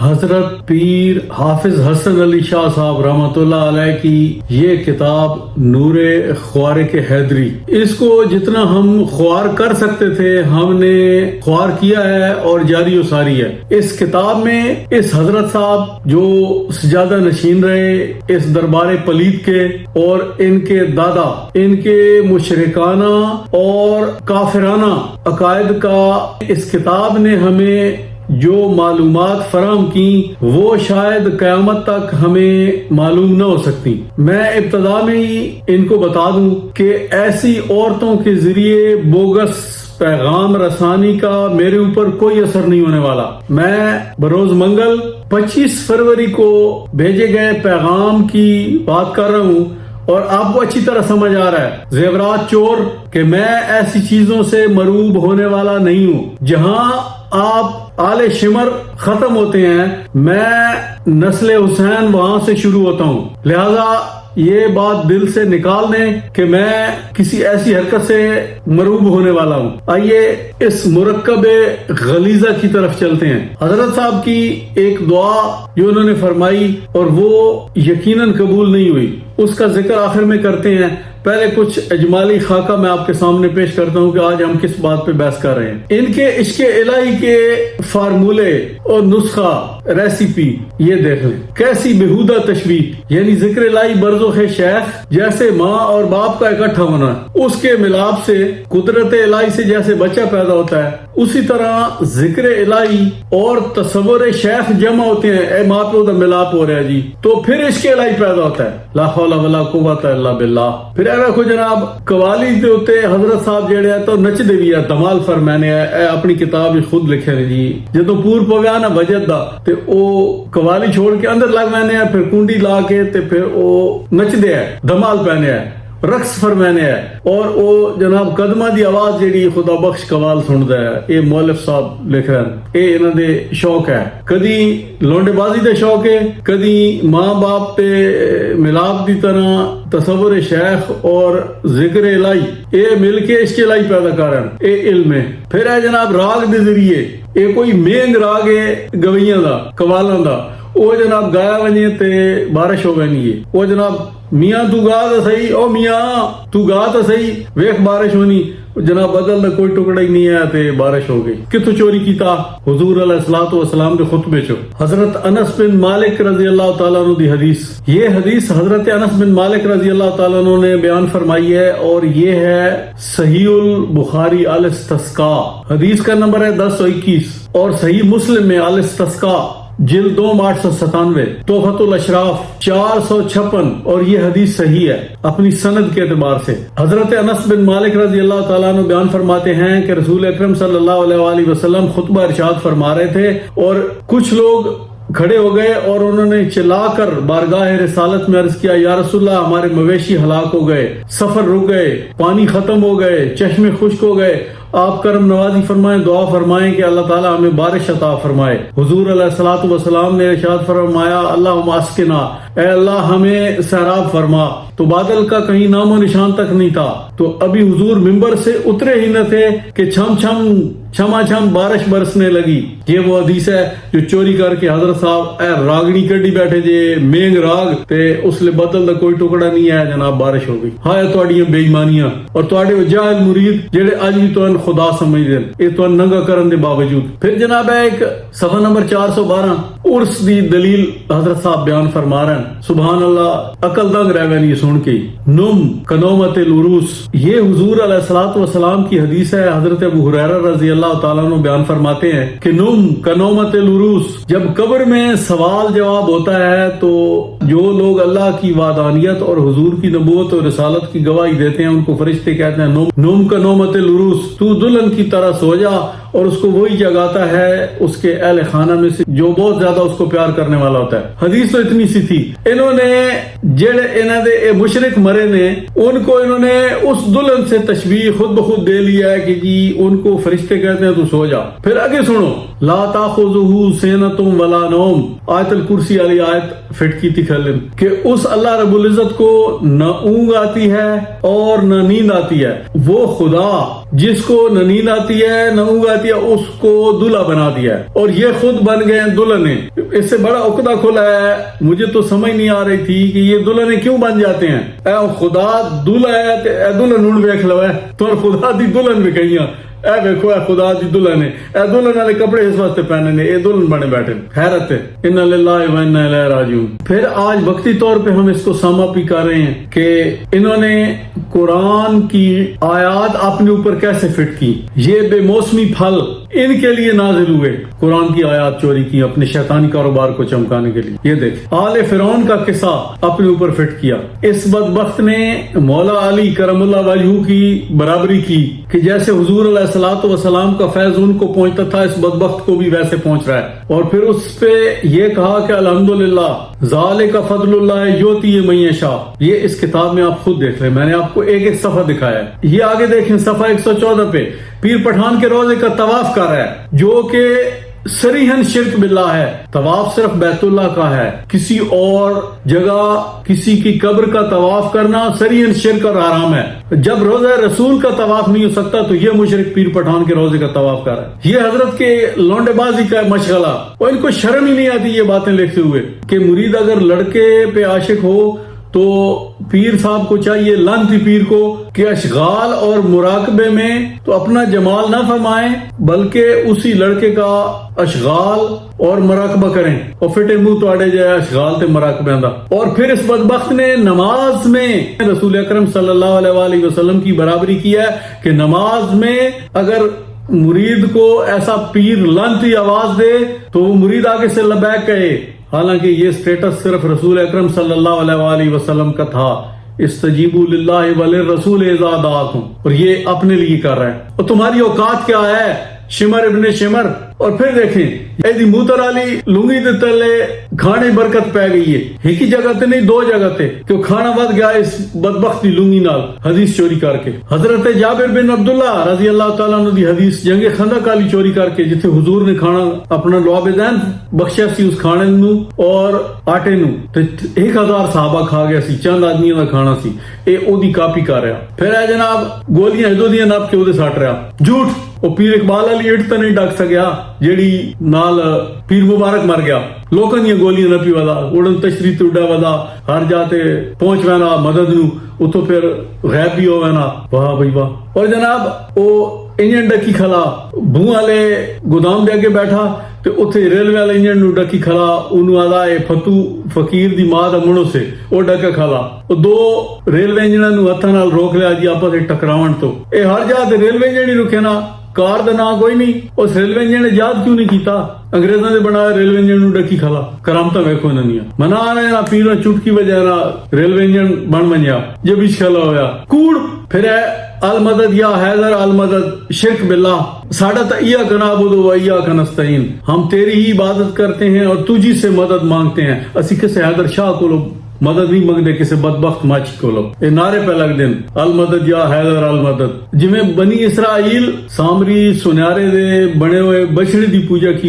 حضرت پیر حافظ حسن علی شاہ صاحب رحمۃ اللہ علیہ کی یہ کتاب نور خوارق حیدری، اس کو جتنا ہم خوار کر سکتے تھے ہم نے خوار کیا ہے اور جاری و ساری ہے۔ اس کتاب میں اس حضرت صاحب جو سجادہ نشین رہے اس دربار پلید کے، اور ان کے دادا ان کے مشرکانہ اور کافرانہ عقائد کا اس کتاب نے ہمیں جو معلومات فراہم کی وہ شاید قیامت تک ہمیں معلوم نہ ہو سکتی۔ میں ابتدا میں ہی ان کو بتا دوں کہ ایسی عورتوں کے ذریعے بوگس پیغام رسانی کا میرے اوپر کوئی اثر نہیں ہونے والا۔ میں بروز منگل 25 فروری کو بھیجے گئے پیغام کی بات کر رہا ہوں، اور آپ کو اچھی طرح سمجھ آ رہا ہے زیورات چور کہ میں ایسی چیزوں سے مروب ہونے والا نہیں ہوں۔ جہاں آپ آل شمر ختم ہوتے ہیں میں نسل حسین وہاں سے شروع ہوتا ہوں، لہذا یہ بات دل سے نکال دیں کہ میں کسی ایسی حرکت سے مروب ہونے والا ہوں۔ آئیے اس مرکب غلیظہ کی طرف چلتے ہیں۔ حضرت صاحب کی ایک دعا جو انہوں نے فرمائی اور وہ یقیناً قبول نہیں ہوئی، اس کا ذکر آخر میں کرتے ہیں۔ پہلے کچھ اجمالی خاکہ میں آپ کے سامنے پیش کرتا ہوں کہ آج ہم کس بات پہ بحث کر رہے ہیں۔ ان کے عشق الہی کے فارمولے اور نسخہ ریسیپی یہ دیکھ لیں، کیسی بےہودہ تشبیہ، یعنی ذکر الہی برزخ شیخ جیسے ماں اور باپ کا اکٹھا ہونا، اس کے ملاپ سے قدرت الہی سے جیسے بچہ پیدا ہوتا ہے، اسی طرح ذکر الہی اور تصور شیخ جمع ہوتے ہیں، اے ماں پہ ملاپ ہو رہا ہے جی، تو پھر عشق الہی پیدا ہوتا ہے، لا حول ولا قوت الا باللہ۔ پھر دیکھو جناب قوالی دے ہوتے حضرت صاحب جڑے ہیں تو نچ دے بھی ہے، دمال فرمانے ہے، اپنی کتاب خود لکھے نے جی، جدو پور پویا نا وجد دا تے او قوالی چھوڑ کے اندر لگ میں نے پھر کنڈی لا کے تے پھر او نچ دے ہے، دمال پہنے ہے، رقص فرمانے ہے، اور او جناب قدمہ دی آواز جیڑی خدا بخش قوال سندا ہے، اے مؤلف صاحب لکھ رہے ہیں، اے انہاں دے شوق ہے، کدی لونڈے بازی دے شوق ہے، کدی ماں باپ تے ملاپ دی طرح تصور شیخ اور ذکر الہی اے مل کے عشق الہی پیدا کرن، اے علم ہے۔ پھر ہے جناب راگ دے ذریعے، اے کوئی مینگ راگ ہے گویاں دا قوالاں دا، او جناب گایا ونجے تے بارش ہو گئی ہے، او جناب میاں تو گا تو صحیح، او میاں تو گا تو صحیح، ویخ بارش ہونی، جناب بدل دا کوئی ٹکڑا ہی نہیں ہے تے بارش ہو گئی۔ کتوں چوری کیتا؟ حضور علیہ الصلوۃ والسلام کے خطبے چو حضرت انس بن مالک رضی اللہ تعالیٰ عنہ دی حدیث، یہ حدیث حضرت انس بن مالک رضی اللہ تعالیٰ عنہ نے بیان فرمائی ہے، اور یہ ہے صحیح البخاری الاستسقاء، حدیث کا نمبر ہے 1021، اور صحیح مسلم میں الاستسقاء جلد 2 897، تحفۃ الاشراف 456، اور یہ حدیث صحیح ہے اپنی سند کے اعتبار سے۔ حضرت انس بن مالک رضی اللہ تعالیٰ عنہ بیان فرماتے ہیں کہ رسول اکرم صلی اللہ علیہ وآلہ وسلم خطبہ ارشاد فرما رہے تھے، اور کچھ لوگ کھڑے ہو گئے اور انہوں نے چلا کر بارگاہ رسالت میں عرض کیا، یا رسول اللہ ہمارے مویشی ہلاک ہو گئے، سفر رک گئے، پانی ختم ہو گئے، چشمے خشک ہو گئے، آپ کرم نوازی فرمائیں، دعا فرمائیں کہ اللہ تعالیٰ ہمیں بارش عطا فرمائے۔ حضور علیہ الصلوۃ والسلام نے ارشاد فرمایا، اللہم اسقنا، اے اللہ ہمیں سیراب فرما، تو بادل کا کہیں نام و نشان تک نہیں تھا، تو ابھی حضور ممبر سے اترے ہی نہ تھے کہ چھم چھم بارش برسنے لگی۔ یہ وہ حدیث ہے جو چوری کر کے حضرت صاحب اے راگنی کڈی بیٹھے جے، مینگ راگ تے اس لئے بدل دا کوئی ٹکڑا نہیں ہے، جناب بارش ہو گئی۔ ہائے تواڈیاں بے ایمانیاں اور تواڈے جاہل مرید جڑے اج بھی تو خدا سمجھ دے، اے تو ننگا کرن دے باوجود۔ پھر جناب ہے ایک صفحہ نمبر 412 عرس دی دلیل حضرت صاحب بیان فرما رہے ہیں، سبحان اللہ، عقل دنگ رہ گئی یہ سن کے۔ نم کنومت العروس، یہ حضور علیہ الصلوۃ والسلام کی حدیث ہے۔ حضرت ابو ہریرہ رضی اللہ تعالیٰ عنہ بیان فرماتے ہیں کہ نم کنومت العروس، جب قبر میں سوال جواب ہوتا ہے تو جو لوگ اللہ کی وحدانیت اور حضور کی نبوت اور رسالت کی گواہی دیتے ہیں ان کو فرشتے کہتے ہیں نم کنومت العروس، تو دلہن کی طرح سو جا، اور اس کو وہی جگاتا ہے اس کے اہل خانہ میں سے جو بہت زیادہ اس کو پیار کرنے والا ہوتا ہے۔ حدیث تو اتنی سی تھی، انہوں نے جڑے انہوں نے مشرک مرے نے ان کو انہوں نے اس دلہن سے تشبیہ خود بخود دے لیا ہے کہ جی ان کو فرشتے کہتے ہیں تو سو جا۔ پھر آگے سنو، لا تاخذہ سینۃ ولا نوم، آیت الکرسی والی آیت فٹ کی تھی کھلن کہ اس اللہ رب العزت کو نہ اونگ آتی ہے اور نہ نیند آتی ہے، وہ خدا جس کو نہ نیند آتی ہے نہ اونگ آتی ہے اس کو دلہا بنا دیا ہے، اور یہ خود بن گئے ہیں دلہنے۔ اس سے بڑا عقدہ کھلا ہے، مجھے تو سمجھ نہیں آ رہی تھی کہ یہ دلہنے کیوں بن جاتے ہیں۔ اے خدا دلہا ہے تے اے دلہن ہن ویکھ لو ہے تو خدا دی دلہن بھی کہیاں، اے دیکھو اے خدا دی دلہن ہے، اے دلہن والے کپڑے اس واسطے پہنے نے، اے دلہن بنے بیٹھے۔ حیرت ہے، انا للہ و انا الیہ راجعون۔ پھر آج وقتی طور پہ ہم اس کو سم اپ بھی کر رہے ہیں کہ انہوں نے قرآن کی آیات اپنے اوپر کیسے فٹ کی۔ یہ بے موسمی پھل ان کے لیے نازل ہوئے، قرآن کی آیات چوری کی اپنے شیطانی کاروبار کو چمکانے کے لیے۔ یہ دیکھ آل فرعون کا قصہ اپنے اوپر فٹ کیا۔ اس بدبخت نے مولا علی کرم اللہ وجہہ کی برابری کی کہ جیسے حضور علیہ الصلوۃ والسلام کا فیض ان کو پہنچتا تھا، اس بدبخت کو بھی ویسے پہنچ رہا ہے۔ اور پھر اس پہ یہ کہا کہ الحمدللہ ذالک فضل اللہ یؤتی من یشاء۔ یہ اس کتاب میں آپ خود دیکھ لیں، میں نے آپ کو ایک ایک صفحہ دکھایا ہے۔ یہ آگے دیکھیں صفحہ 114 پہ پیر پٹھان کے روزے کا طواف کر رہا ہے، جو کہ صریحاً شرک باللہ ہے۔ طواف صرف بیت اللہ کا ہے، کسی اور جگہ کسی کی قبر کا طواف کرنا صریحاً شرک اور حرام ہے۔ جب روزہ رسول کا طواف نہیں ہو سکتا تو یہ مشرک پیر پٹھان کے روزے کا طواف کر رہا ہے۔ یہ حضرت کے لونڈے بازی کا مشغلہ، اور ان کو شرم ہی نہیں آتی یہ باتیں لکھتے ہوئے کہ مرید اگر لڑکے پہ عاشق ہو تو پیر صاحب کو چاہیے، لانتی پیر کو، کہ اشغال اور مراقبے میں تو اپنا جمال نہ فرمائیں بلکہ اسی لڑکے کا اشغال اور مراقبہ کریں، اور فٹے منہ توڑے جائے اشغال تے مراقبے دا۔ اور پھر اس بدبخت نے نماز میں رسول اکرم صلی اللہ علیہ وآلہ وسلم کی برابری کی ہے کہ نماز میں اگر مرید کو ایسا پیر لانتی آواز دے تو وہ مرید آگے سے لبیک کہے، حالانکہ یہ سٹیٹس صرف رسول اکرم صلی اللہ علیہ وآلہ وسلم کا تھا، استجیبوا للہ وللرسول اذا دعاکم، اور یہ اپنے لیے کر رہا ہے۔ اور تمہاری اوقات کیا ہے شمر ابن شمر؟ اور پھر دیکھیں ایدی موتر علی لنگی دے تلے کھانے برکت پہ گئی ہے، ایک ہی جگہ تے نہیں دو جگہ تے، کہ کھانا ود گیا اس بدبخت دی لنگی نال حدیث چوری کر کے۔ حضرت جابر بن عبداللہ رضی اللہ تعالیٰ عنہ دی حدیث جنگ خندق علی چوری کر کے، جتھے حضور نے کھانا اپنا لعاب دین بخشیا سی اس کھانے نو اور آٹے نو، تے 1000 صحابہ کھا گیا سی، چند آدمیاں دا کھانا سی، اے او دی کاپی کر رہا۔ پھر اے جناب گولیاں ہدو دیاں نپ کے او دے سٹ رہا، جھوٹ۔ وہ پیر اقبال علی اٹھ تو نہیں ڈک سکیا جیڑی نال پیر مبارک مر گیا، لوکاں دیاں گولیاں نپی والا، اڑن تشریح تے اڈا والا، ہر جاتے پہنچ وینا مدد نو، اتو پھر غیب بھی ہو وینا، واہ بھائی واہ۔ اور جناب او انجن ڈکی کھلا، بھوں والے گودام دے اگے بیٹھا تے اتھے ریلوے والے انجن نو ڈکی کھلا، انہوں آدھا اے فتو فقیر دی ماں دا منو سے او ڈکا کھلا، او دو ریلوے انجناں نو ہتھاں نال روک لیا جی آپس وچ ٹکراون تو۔ اے ہر جا تے ریلوے انجن ہی رکے نا، کار دا نام کوئی نہیں، اس ریلوے انجن نے یاد کیوں نہیں کیتا؟ انگریزاں نے بنایا ریلوے انجن نو ڈکی کھلا، کرامتا ویکھو انہاں دیاں، منا آنے نا پیرا چٹکی وجہ نا ریلوے انجن بن بنیا، جب اس کھلا ہویا کوڑ۔ پھر ہے المدد یا حیدر المدد، شرک باللہ، ساڈا تا ایاک نعبد و ایاک نستعین، ہم تیری ہی عبادت کرتے ہیں اور تجھی سے مدد مانگتے ہیں، اسی کسے حیدر شاہ کو مدد نہیں منگتے کسی بدبخت ماچی کو لو، اے نعرے پہ لگ دین المدد یا حیدر المدد۔ جویں بنی اسرائیل سامری سنیارے دے بنے ہوئے بچڑے دی پوجا کی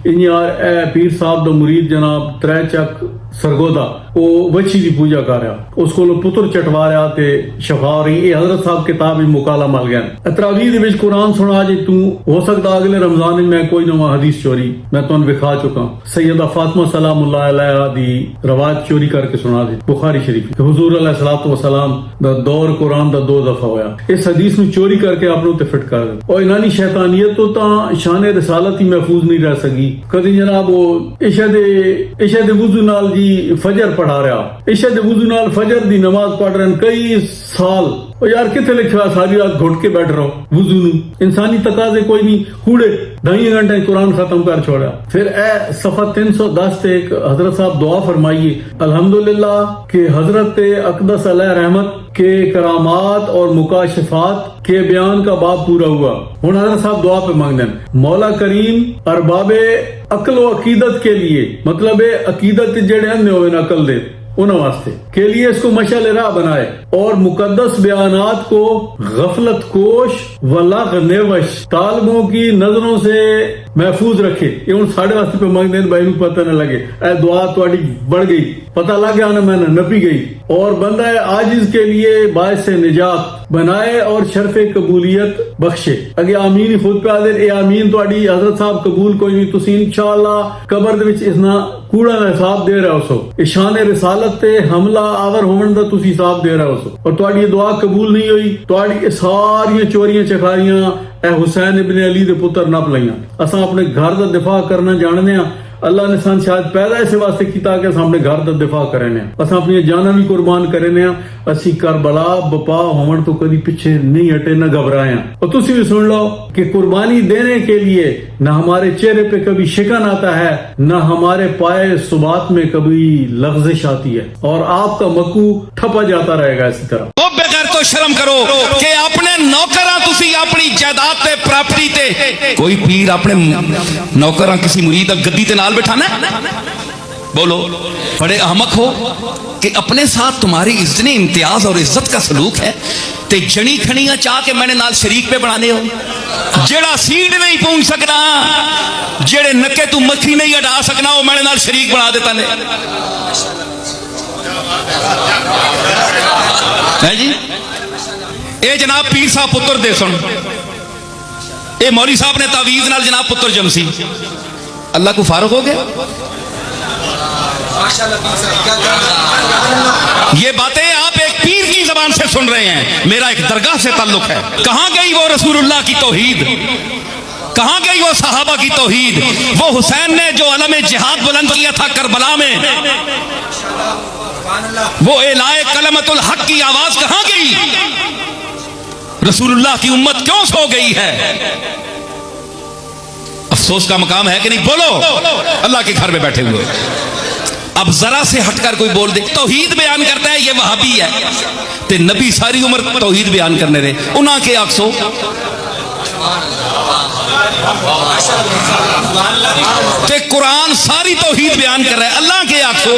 انہیں اے پیر صاحب دا مرید جناب ترے چک سرگودا وہ بچی دی پوجا کر رہا، اس کو پتر چٹوا رہا تے شفا ہو رہی۔ اے حضرت صاحب کتاب ہی مکالا مل گیا۔ تراویح دے وچ قرآن سنا جی تو ہو سکتا اگلے رمضان میں کوئی نواں حدیث چوری میں تمہیں وکھا چکا، سیدہ فاطمہ سلام اللہ علیہا دی روایت چوری کر کے سنا دی بخاری شریف، حضور علیہ الصلوۃ والسلام دا دور قرآن دا 2 دفعہ ہویا، اس حدیث نو چوری کر کے اپنوں تے فٹ کر دے۔ اور انہاں دی شیطانیت تو تاں شان رسالت ہی محفوظ نہیں رہ سکی۔ کدی جناب وہ عشاء دے وضو نال جی فجر پڑھا رہا، عشاء دے وضو نال فجر دی نماز پڑھ رہے ہیں کئی سال، اور یار کتنے لکھا ساری رات گھٹ کے بیٹھ رہا وضو نو، انسانی تقاضے کوئی نہیں، کوڑے 2.5 گھنٹے قرآن ختم کر چھوڑا۔ پھر اے صفحہ 310 تے حضرت صاحب دعا فرمائیے، الحمدللہ کہ حضرت اقدس علیہ رحمت کے کرامات اور مکاشفات کے بیان کا باب پورا ہوا۔ ہن حضرت صاحب دعا پہ مانگ دیں، مولا کریم ارباب عقل و عقیدت کے لیے، مطلب عقیدت جڑے اندھے ہوئے نقل دے انہوں واسطے کے لیے اس کو مشعل راہ بنائے، اور مقدس بیانات کو غفلت کوش و لغ نوش طالبوں کی نظروں سے محفوظ رکھے. یہ ہوں ساڑھے واسطے پہ مانگ دین بھائی نو پتہ نہ لگے. اے دعا تواڈی بڑھ گئی, پتہ لگ گیا نا میں نپی گئی. اور بندہ عاجز کے لیے باعث نجات بنائے اور شرف قبولیت بخشے. اگے آمین خود پہ آدھے اے آمین تواڈی حضرت صاحب قبول کوئی نہیں, تسی انشاءاللہ قبر دے وچ اسنا کوڑا دا حساب دے رہے ہو سو. شان رسالت تے حملہ آور ہون دا تسی حساب دے رہے ہو سو. اور تواڈی دعا قبول نہیں ہوئی, تواڈی ساری چوریاں چکاریاں اے حسین ابن علی دے پتر نپ لائیاں. اساں اپنے گھر دا دفاع کرنا جاننے ہاں. اللہ نے سان شاید پیدا اسے واسطے کیتا کہ اساں اپنے گھر دا دفاع کرنے ہیں, اساں اپنی جاناں بھی قربان کرنے ہیں. اسی کربلا بپا ہون تو کبھی پیچھے نہیں ہٹے نہ گھبرائے ہیں. اور تسی بھی سن لو کہ قربانی دینے کے لیے نہ ہمارے چہرے پہ کبھی شکن آتا ہے, نہ ہمارے پائے سبات میں کبھی لغزش آتی ہے, اور آپ کا مکو ٹھپا جاتا رہے گا اسی طرح. وہ بغیر تو شرم کرو کہ اپنے نوکراں تسی اپنی جائیداد تے پراپرٹی تے کوئی پیر اپنے نوکراں کسی مرید گدی تے نال بٹھانا ہے؟ بولو بڑے احمق ہو کہ اپنے ساتھ تمہاری اتنی امتیاز اور عزت کا سلوک ہے تے جنی کھنیاں چاہ کے میں نے نال شریک پہ بڑھانے ہو. جیڑا سیڈ نہیں پہنچ سکنا, جیڑے نکے تو مکھی نہیں اڈا سکنا, وہ میں نے نال شریک بنا دیتا نے. جی اے جناب پیر صاحب پتر دے سن, اے مولوی صاحب نے تعویذ نال جناب پتر جمسی, اللہ کو فارغ ہو گئے. یہ باتیں آپ ایک پیر کی زبان سے سن رہے ہیں, میرا ایک درگاہ سے تعلق ہے. کہاں گئی وہ رسول اللہ کی توحید, کہاں گئی وہ صحابہ کی توحید, وہ حسین نے جو علم جہاد بلند کیا تھا کربلا میں, وہ اعلائے کلمت الحق کی آواز کہاں گئی؟ رسول اللہ کی امت کیوں سو گئی ہے؟ افسوس کا مقام ہے کہ نہیں؟ بولو, اللہ کے گھر میں بیٹھے ہوئے. اب ذرا سے ہٹ کر کوئی بول دے توحید بیان کرتا ہے یہ وہابی ہے, تے نبی ساری عمر توحید بیان کرنے رہے, انہاں کے آکسو تے قرآن ساری توحید بیان کر رہا ہے, اللہ کے آکسو